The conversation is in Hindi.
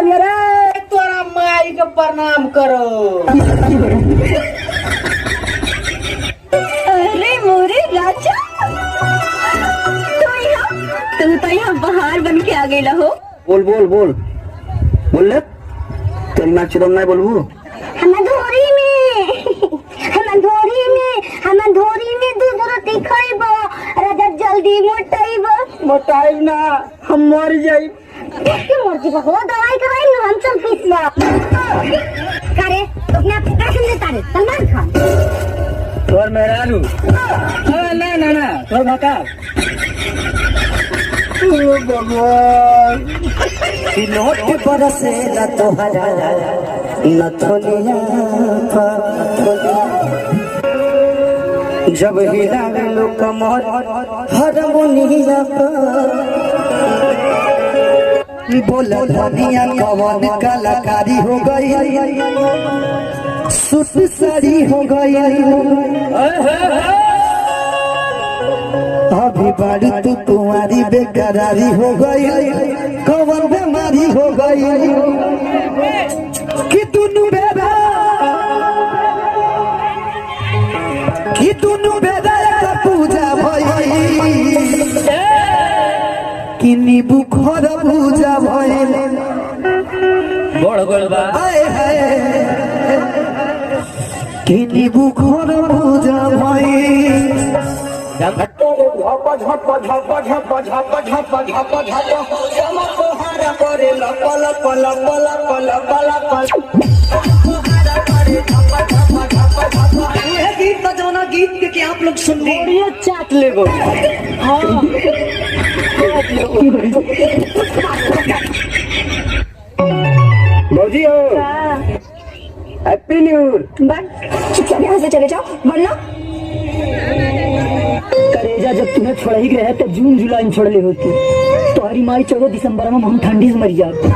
बनिया रे तोरा माई के प्रणाम करो। अरे मोरे राजा, तू तो यहाँ बाहर बन के आ गई हो। बोल बोल बोल बोल ले, तेरी माँ चिरम नहीं बोलबू। हम धोरी में दूध रोटी खाइब राजा, जल्दी मोटाइब ना, हम मर जाई। मर्जी हो दवाई कराई ना, हम चल पीसला करे तो अपने आप पैसे देता रे सलमान खान तोर मेहरानू ना ना ना तोर भका भगवान नोट बरसे ला तोहरा नथुनिया जब हिलावे लो कमर हारमोनिया बोल धनिया कवन कलाकारी हो गई, सूट साड़ी हो गई। अभी बाड़ी तू तुम्हारी बेकरारी हो गई, कवन बीमारी हो गई कि दोनों बेदा का पूजा भई कि नींबू खर पूजा भइल बड़ गोल बा कि नींबू खर पूजा भइल झप झप झप झप झप झप झप झप जमकोहारा करे लप लप लप लप लप लप ये गीत बजाना गीत के आप लोग सुन रहे हैं, चाट ले गो। हाँ भौजी हो, हैप्पी न्यू ईयर। चुपचाप यहाँ से चले जाओ वरना करेजा जब तुम्हें छोड़ ही गए तो जून जुलाई में छोड़ ले होती, तुम्हारी माई 14 दिसंबर में हम ठंडी से मर जाते।